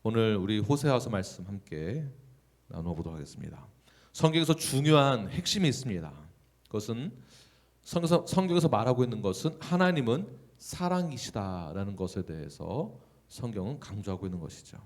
오늘 우리 호세아서 말씀 함께 나누어 보도록 하겠습니다. 성경에서 중요한 핵심이 있습니다. 그것은 성경에서 말하고 있는 것은 하나님은 사랑이시다라는 것에 대해서 성경은 강조하고 있는 것이죠.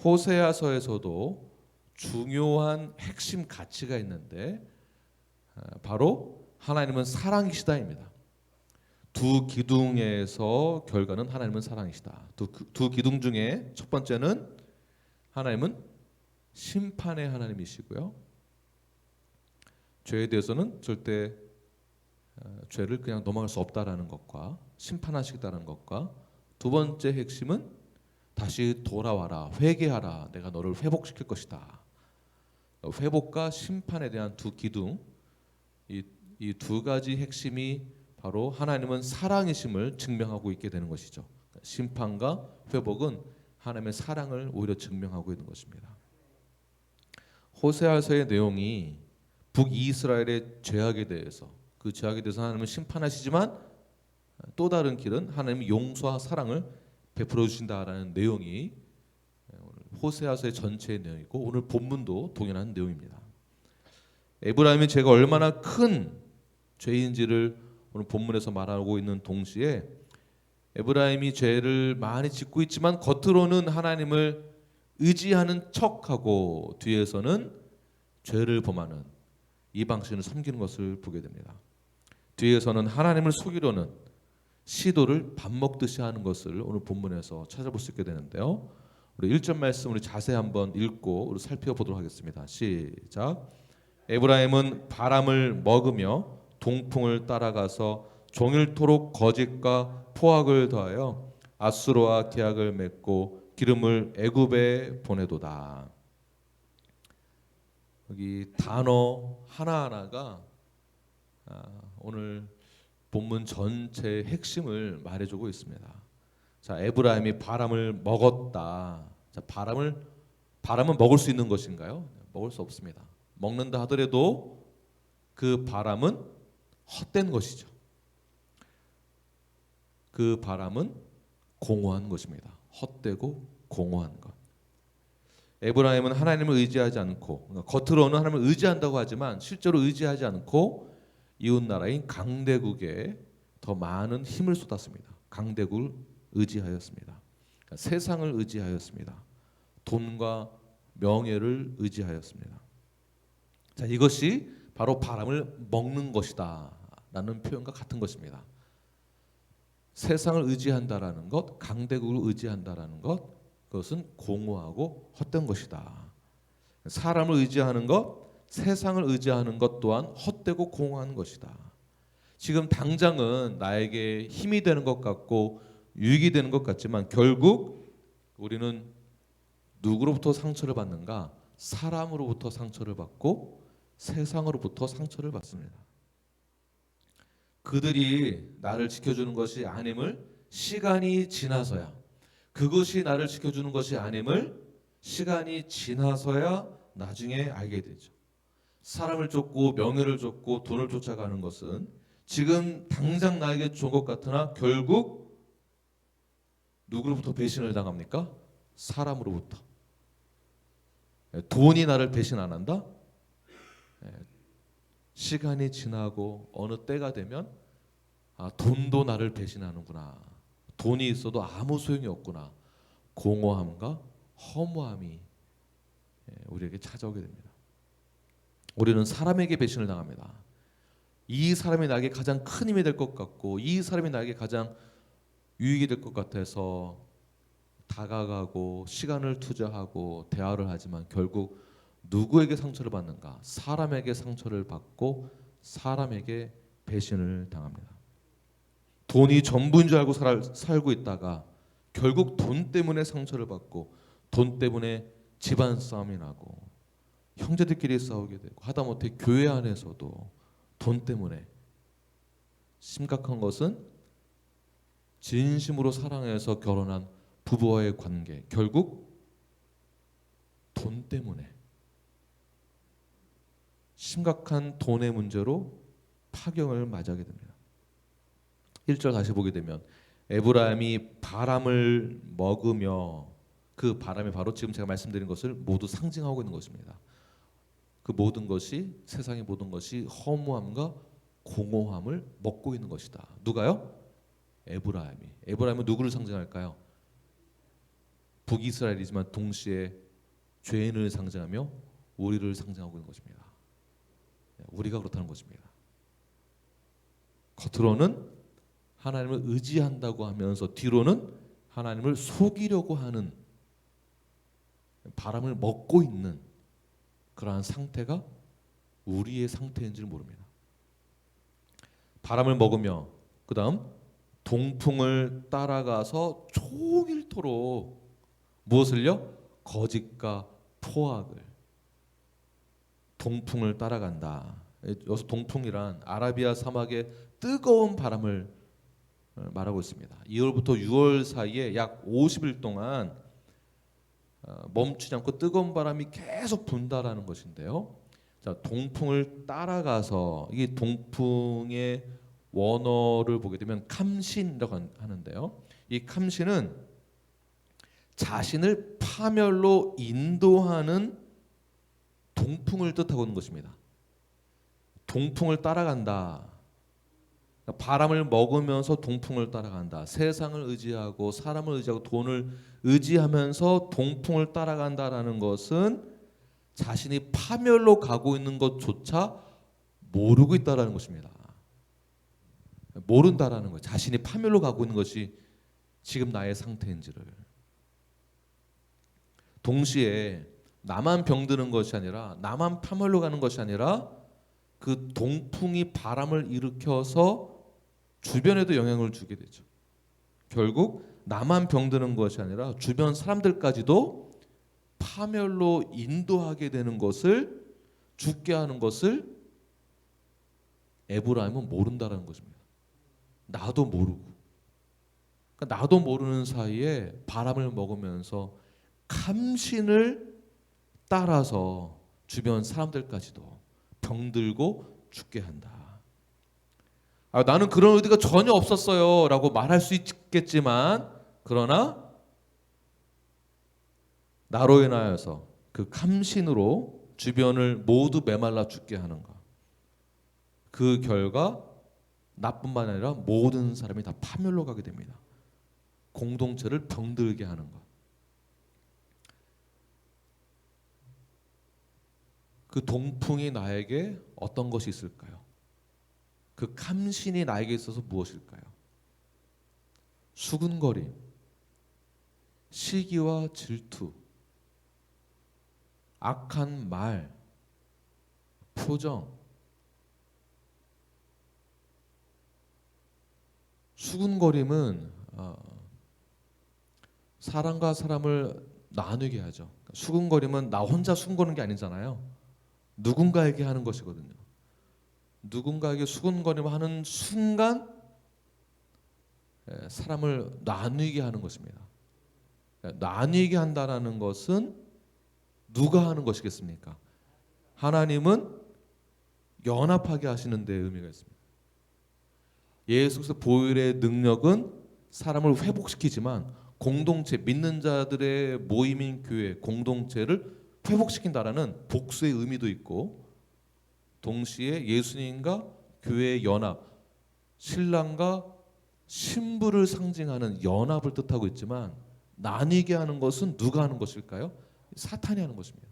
호세아서에서도 중요한 핵심 가치가 있는데 바로 하나님은 사랑이시다입니다. 두 기둥에서 결과는 하나님은 사랑이시다. 두 기둥 중에 첫 번째는 하나님은 심판의 하나님이시고요. 죄에 대해서는 절대 죄를 그냥 넘어갈 수 없다라는 것과 심판하시겠다는 것과 두 번째 핵심은 다시 돌아와라, 회개하라, 내가 너를 회복시킬 것이다. 회복과 심판에 대한 두 기둥, 이 두 가지 핵심이 바로 하나님은 사랑이심을 증명하고 있게 되는 것이죠. 심판과 회복은 하나님의 사랑을 오히려 증명하고 있는 것입니다. 호세아서의 내용이 북이스라엘의 죄악에 대해서, 그 죄악에 대해서 하나님은 심판하시지만 또 다른 길은 하나님이 용서와 사랑을 베풀어 주신다라는 내용이 호세아서의 전체의 내용이고 오늘 본문도 동일한 내용입니다. 에브라임의 죄가 얼마나 큰 죄인지를 오늘 본문에서 말하고 있는 동시에 에브라임이 죄를 많이 짓고 있지만 겉으로는 하나님을 의지하는 척하고 뒤에서는 죄를 범하는 이방신을 섬기는 것을 보게 됩니다. 뒤에서는 하나님을 속이려는 시도를 밥 먹듯이 하는 것을 오늘 본문에서 찾아볼 수 있게 되는데요. 우리 1절 말씀 우리 자세히 한번 읽고 우리 살펴보도록 하겠습니다. 시작. 에브라임은 바람을 먹으며 동풍을 따라가서 종일토록 거짓과 포악을 더하여 아수르와 계약을 맺고 기름을 애굽에 보내도다. 여기 단어 하나하나가 오늘 본문 전체의 핵심을 말해주고 있습니다. 자, 에브라임이 바람을 먹었다. 자, 바람은 먹을 수 있는 것인가요? 먹을 수 없습니다. 먹는다 하더라도 그 바람은 헛된 것이죠. 그 바람은 공허한 것입니다. 헛되고 공허한 것. 에브라임은 하나님을 의지하지 않고, 그러니까 겉으로는 하나님을 의지한다고 하지만 실제로 의지하지 않고 이웃 나라인 강대국에 더 많은 힘을 쏟았습니다. 강대국을 의지하였습니다. 그러니까 세상을 의지하였습니다. 돈과 명예를 의지하였습니다. 자, 이것이 바로 바람을 먹는 것이다 라는 표현과 같은 것입니다. 세상을 의지한다라는 것, 강대국을 의지한다라는 것, 그것은 공허하고 헛된 것이다. 사람을 의지하는 것, 세상을 의지하는 것 또한 헛되고 공허한 것이다. 지금 당장은 나에게 힘이 되는 것 같고 유익이 되는 것 같지만 결국 우리는 누구로부터 상처를 받는가? 사람으로부터 상처를 받고 세상으로부터 상처를 받습니다. 그들이 나를 지켜주는 것이 아님을 시간이 지나서야, 그것이 나를 지켜주는 것이 아님을 시간이 지나서야 나중에 알게 되죠. 사람을 쫓고 명예를 쫓고 돈을 쫓아가는 것은 지금 당장 나에게 좋은 것 같으나 결국 누구로부터 배신을 당합니까? 사람으로부터. 돈이 나를 배신 안 한다? 시간이 지나고 어느 때가 되면 돈도 나를 배신하는구나. 돈이 있어도 아무 소용이 없구나. 공허함과 허무함이 우리에게 찾아오게 됩니다. 우리는 사람에게 배신을 당합니다. 이 사람이 나에게 가장 큰 힘이 될 것 같고 이 사람이 나에게 가장 유익이 될 것 같아서 다가가고 시간을 투자하고 대화를 하지만 결국 누구에게 상처를 받는가? 사람에게 상처를 받고 사람에게 배신을 당합니다. 돈이 전부인 줄 알고 살고 있다가 결국 돈 때문에 상처를 받고 돈 때문에 집안 싸움이 나고 형제들끼리 싸우게 되고 하다못해 교회 안에서도 돈 때문에. 심각한 것은 진심으로 사랑해서 결혼한 부부와의 관계, 결국 돈 때문에 심각한 돈의 문제로 파경을 맞이하게 됩니다. 1절 다시 보게 되면 에브라임이 바람을 먹으며 그 바람이 바로 지금 제가 말씀드린 것을 모두 상징하고 있는 것입니다. 그 모든 것이, 세상의 모든 것이 허무함과 공허함을 먹고 있는 것이다. 누가요? 에브라임이. 에브라임은 누구를 상징할까요? 북이스라엘이지만 동시에 죄인을 상징하며 우리를 상징하고 있는 것입니다. 우리가 그렇다는 것입니다. 겉으로는 하나님을 의지한다고 하면서 뒤로는 하나님을 속이려고 하는, 바람을 먹고 있는 그러한 상태가 우리의 상태인지를 모릅니다. 바람을 먹으며 그 다음 동풍을 따라가서 종일토록 무엇을요? 거짓과 포악을. 동풍을 따라간다. 여기서 동풍이란 아라비아 사막의 뜨거운 바람을 말하고 있습니다. 2월부터 6월 사이에 약 50일 동안 멈추지 않고 뜨거운 바람이 계속 분다라는 것인데요. 자, 동풍을 따라가서, 이게 동풍의 원어를 보게 되면 캄신이라고 하는데요. 이 캄신은 자신을 파멸로 인도하는 동풍을 뜻하고 있는 것입니다. 동풍을 따라간다. 바람을 먹으면서 동풍을 따라간다. 세상을 의지하고 사람을 의지하고 돈을 의지하면서 동풍을 따라간다라는 것은 자신이 파멸로 가고 있는 것조차 모르고 있다라는 것입니다. 모른다라는 거예요. 자신이 파멸로 가고 있는 것이 지금 나의 상태인지를. 동시에 나만 병드는 것이 아니라, 나만 파멸로 가는 것이 아니라, 그 동풍이 바람을 일으켜서 주변에도 영향을 주게 되죠. 결국 나만 병드는 것이 아니라 주변 사람들까지도 파멸로 인도하게 되는 것을, 죽게 하는 것을 에브라임은 모른다라는 것입니다. 나도 모르고, 그러니까 나도 모르는 사이에 바람을 먹으면서 감신을 따라서 주변 사람들까지도 병들고 죽게 한다. 나는 그런 의도가 전혀 없었어요 라고 말할 수 있겠지만, 그러나 나로 인하여서 그 감신으로 주변을 모두 메말라 죽게 하는 것, 그 결과 나뿐만 아니라 모든 사람이 다 파멸로 가게 됩니다. 공동체를 병들게 하는 것. 그 동풍이 나에게 어떤 것이 있을까요? 그 감신이 나에게 있어서 무엇일까요? 수군거림, 시기와 질투, 악한 말, 표정. 수군거림은 사람과 사람을 나누게 하죠. 수군거림은 나 혼자 수군거리는 게 아니잖아요. 누군가에게 하는 것이거든요. 누군가에게 수군거림을 하는 순간 사람을 나누게 하는 것입니다. 나누게 한다는 것은 누가 하는 것이겠습니까? 하나님은 연합하게 하시는 데 의미가 있습니다. 예수 그리스도 보혈의 능력은 사람을 회복시키지만, 공동체, 믿는 자들의 모임인 교회, 공동체를 회복시킨다라는 복수의 의미도 있고, 동시에 예수님과 교회의 연합, 신랑과 신부를 상징하는 연합을 뜻하고 있지만, 나뉘게 하는 것은 누가 하는 것일까요? 사탄이 하는 것입니다.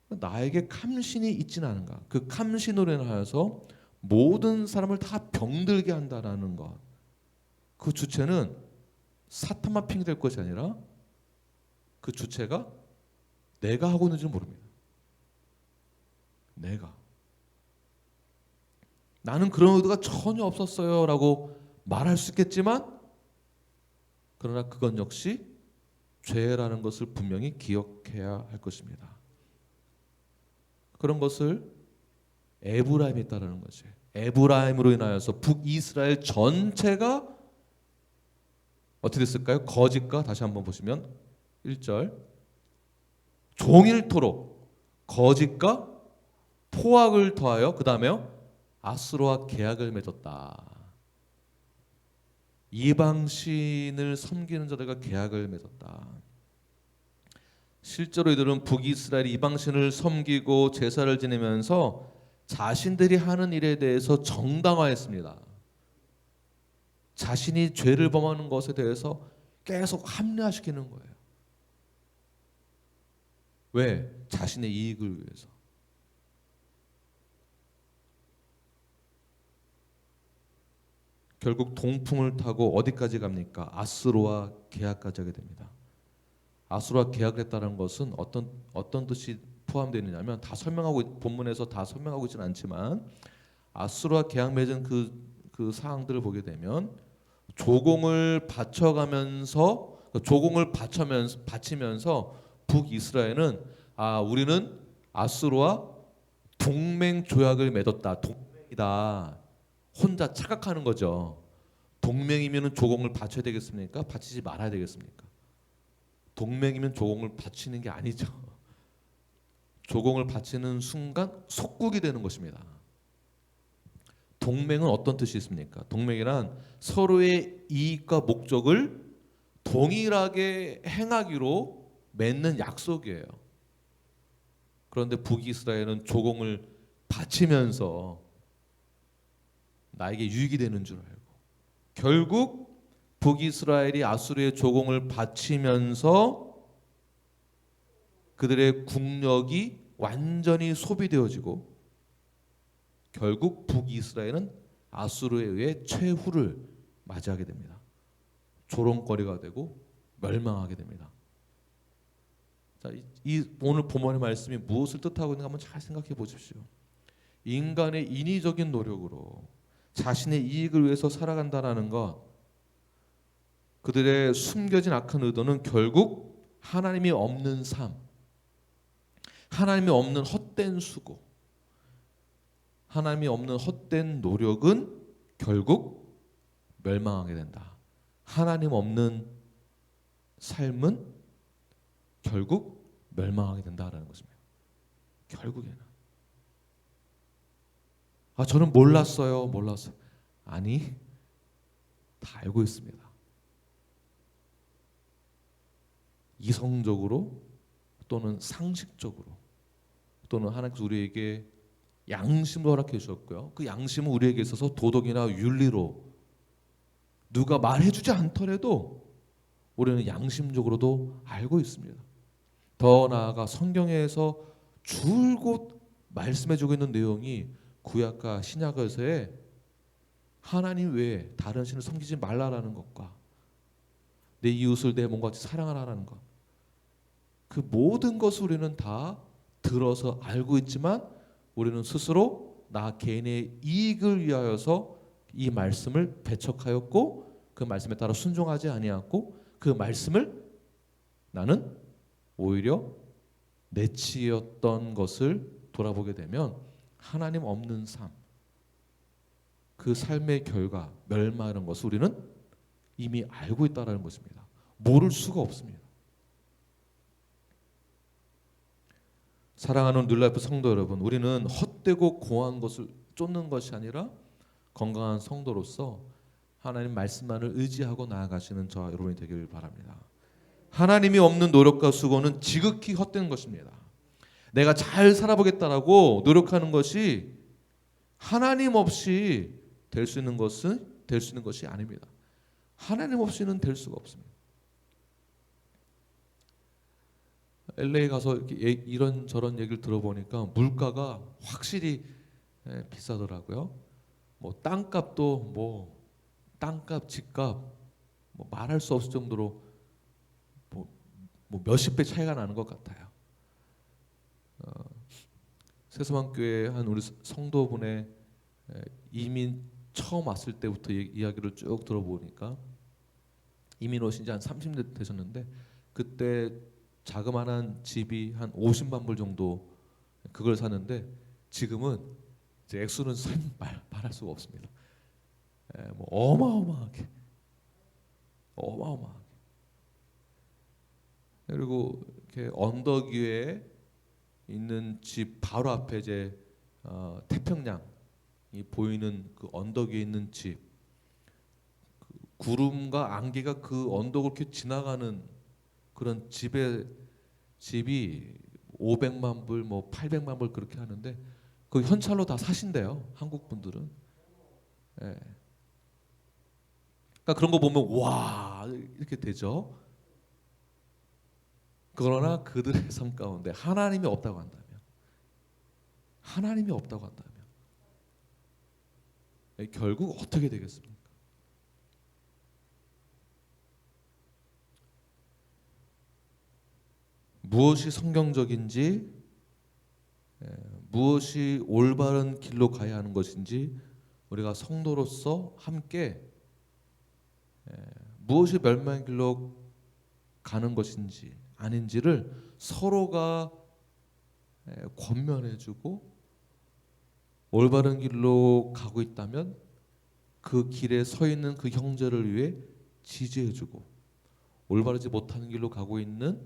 나에게 감신이 있지는 않은가? 그 감신으로 인하여서 모든 사람을 다 병들게 한다라는 것, 그 주체는 사탄만 핑계될 것이 아니라 그 주체가 내가 하고 있는지는 모릅니다. 나는 그런 의도가 전혀 없었어요 라고 말할 수 있겠지만, 그러나 그건 역시 죄라는 것을 분명히 기억해야 할 것입니다. 그런 것을 에브라임이 있다라는 거지. 에브라임으로 인하여서 북이스라엘 전체가 어떻게 됐을까요? 거짓과, 다시 한번 보시면 1절, 종일토록 거짓과 포악을 더하여 그 다음에요, 아수르와 계약을 맺었다. 이방신을 섬기는 자들과 계약을 맺었다. 실제로 이들은 북이스라엘이 이방신을 섬기고 제사를 지내면서 자신들이 하는 일에 대해서 정당화했습니다. 자신이 죄를 범하는 것에 대해서 계속 합리화시키는 거예요. 왜? 자신의 이익을 위해서. 결국 동풍을 타고 어디까지 갑니까? 아수르와 계약까지 하게 됩니다. 아수르와 계약을 했다는 것은 어떤 뜻이 포함되어 있느냐면, 다 설명하고 본문에서 다 설명하고 있지는 않지만 아수르와 계약 맺은 그 사항들을 보게 되면 조공을 바치면서 북이스라엘은 우리는 아수르와 동맹 조약을 맺었다. 동맹이다. 혼자 착각하는 거죠. 동맹이면 조공을 바쳐야 되겠습니까? 바치지 말아야 되겠습니까? 동맹이면 조공을 바치는 게 아니죠. 조공을 바치는 순간 속국이 되는 것입니다. 동맹은 어떤 뜻이 있습니까? 동맹이란 서로의 이익과 목적을 동일하게 행하기로 맺는 약속이에요. 그런데 북이스라엘은 조공을 바치면서 나에게 유익이 되는 줄 알고, 결국 북이스라엘이 아수르의 조공을 바치면서 그들의 국력이 완전히 소비되어지고, 결국 북이스라엘은 아수르에 의해 최후를 맞이하게 됩니다. 조롱거리가 되고 멸망하게 됩니다. 자, 이 오늘 본문의 말씀이 무엇을 뜻하고 있는가 한번 잘 생각해 보십시오. 인간의 인위적인 노력으로 자신의 이익을 위해서 살아간다라는 것, 그들의 숨겨진 악한 의도는 결국 하나님이 없는 삶, 하나님이 없는 헛된 수고, 하나님이 없는 헛된 노력은 결국 멸망하게 된다. 하나님 없는 삶은 결국 멸망하게 된다라는 것입니다. 결국에는 저는 몰랐어요. 아니, 다 알고 있습니다. 이성적으로 또는 상식적으로 또는 하나님께서 우리에게 양심을 허락해 주셨고요. 그 양심은 우리에게 있어서 도덕이나 윤리로 누가 말해주지 않더라도 우리는 양심적으로도 알고 있습니다. 더 나아가 성경에서 줄곧 말씀해주고 있는 내용이 구약과 신약에서의 하나님 외에 다른 신을 섬기지 말라라는 것과 내 이웃을 내 몸과 같이 사랑하라는 것, 그 모든 것을 우리는 다 들어서 알고 있지만 우리는 스스로 나 개인의 이익을 위하여서 이 말씀을 배척하였고 그 말씀에 따라 순종하지 아니하고 그 말씀을 나는 오히려 내치였던 것을 돌아보게 되면 하나님 없는 삶, 그 삶의 결과 멸망하는 것을 우리는 이미 알고 있다는 것입니다. 모를 수가 없습니다. 사랑하는 뉴라이프 성도 여러분, 우리는 헛되고 공한 것을 쫓는 것이 아니라 건강한 성도로서 하나님 말씀만을 의지하고 나아가시는 저와 여러분이 되길 바랍니다. 하나님이 없는 노력과 수고는 지극히 헛된 것입니다. 내가 잘 살아보겠다라고 노력하는 것이 하나님 없이 될 수 있는 것이 아닙니다. 하나님 없이는 될 수가 없습니다. LA 가서 이런저런 얘기를 들어보니까 물가가 확실히 비싸더라고요. 땅값, 집값 말할 수 없을 정도로 몇십 배 차이가 나는 것 같아요. 세수만교회 한 우리 성도분의 이민 처음 왔을 때부터 이야기를 쭉 들어보니까 이민 오신 지 한 30년 되셨는데 그때 자그마한 집이 한 50만 불 정도 그걸 사는데 지금은 이제 액수는 말할 수가 없습니다. 어마어마하게 그리고 이렇게 언덕 위에 있는 집 바로 앞에 이제 태평양이 보이는 그 언덕 위에 있는 집, 구름과 안개가 그 언덕을 이렇게 지나가는 그런 집이 500만 불, 뭐 800만 불 그렇게 하는데 그 현찰로 다 사신대요. 한국 분들은. 예. 그러니까 그런 거 보면 와 이렇게 되죠. 그러나 그들의 삶 가운데 하나님이 없다고 한다면, 하나님이 없다고 한다면 결국 어떻게 되겠습니까? 무엇이 성경적인지, 무엇이 올바른 길로 가야 하는 것인지 우리가 성도로서 함께 무엇이 멸망의 길로 가는 것인지 아닌지를 서로가 권면해주고, 올바른 길로 가고 있다면 그 길에 서 있는 그 형제를 위해 지지해주고, 올바르지 못하는 길로 가고 있는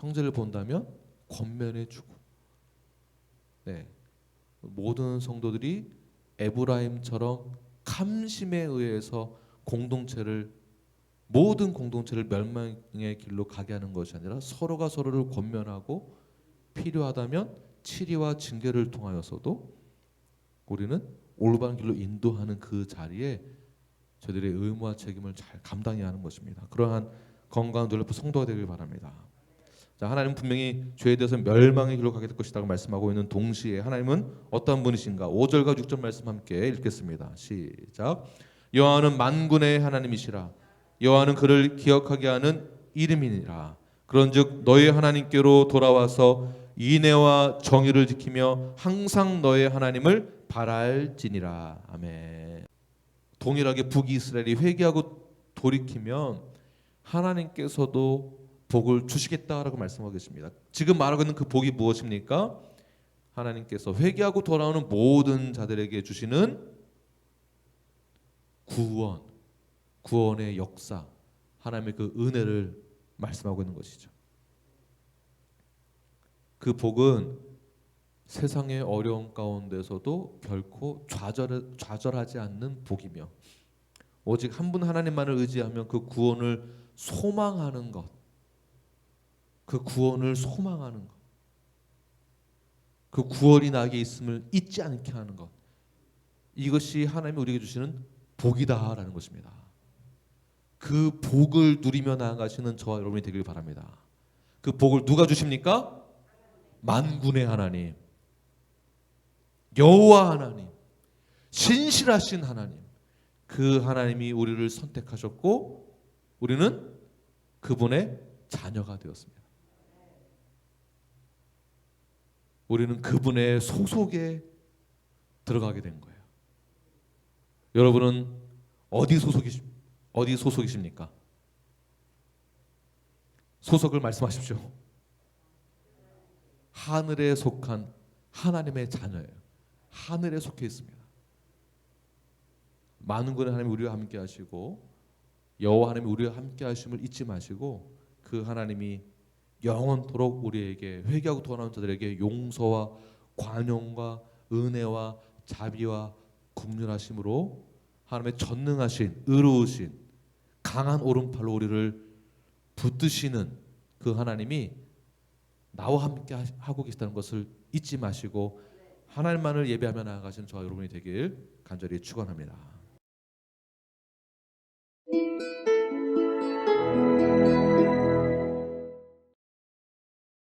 형제를 본다면 권면해주고, 네, 모든 성도들이 에브라임처럼 감심에 의해서 모든 공동체를 멸망의 길로 가게 하는 것이 아니라 서로가 서로를 권면하고 필요하다면 치리와 징계를 통하여서도 우리는 올바른 길로 인도하는 그 자리에 저희들의 의무와 책임을 잘 감당해야 하는 것입니다. 그러한 건강한 놀랍은 성도가 되길 바랍니다. 자, 하나님은 분명히 죄에 대해서 멸망의 길로 가게 될 것이라고 말씀하고 있는 동시에 하나님은 어떤 분이신가? 5절과 6절 말씀 함께 읽겠습니다. 시작. 여호와는 만군의 하나님이시라. 여호와는 그를 기억하게 하는 이름이니라. 그런즉 너희 하나님께로 돌아와서 인애와 정의를 지키며 항상 너희 하나님을 바랄지니라. 아멘. 동일하게 북이스라엘이 회개하고 돌이키면 하나님께서도 복을 주시겠다라고 말씀하고 계십니다. 지금 말하고 있는 그 복이 무엇입니까? 하나님께서 회개하고 돌아오는 모든 자들에게 주시는 구원의 역사, 하나님의 그 은혜를 말씀하고 있는 것이죠. 그 복은 세상의 어려움 가운데서도 결코 좌절하지 않는 복이며, 오직 한 분 하나님만을 의지하면 그 구원을 소망하는 것, 그 구원을 소망하는 것, 그 구원이 나에게 있음을 잊지 않게 하는 것, 이것이 하나님이 우리에게 주시는 복이다라는 것입니다. 그 복을 누리며 나아가시는 저와 여러분이 되길 바랍니다. 그 복을 누가 주십니까? 만군의 하나님, 여호와 하나님, 신실하신 하나님, 그 하나님이 우리를 선택하셨고 우리는 그분의 자녀가 되었습니다. 우리는 그분의 소속에 들어가게 된 거예요. 여러분은 어디 소속이십니까? 소속을 말씀하십시오. 하늘에 속한 하나님의 자녀예요. 하늘에 속해 있습니다. 만군의 하나님이 우리와 함께 하시고 여호와 하나님이 우리와 함께 하심을 잊지 마시고, 그 하나님이 영원토록 우리에게 회개하고 돌아오는 자들에게 용서와 관용과 은혜와 자비와 긍휼하심으로 하나님의 전능하신 의로우신 강한 오른팔로 우리를 붙드시는 그 하나님이 나와 함께 하고 계시다는 것을 잊지 마시고 하나님만을 예배하며 나아가시는 저와 여러분이 되길 간절히 축원합니다.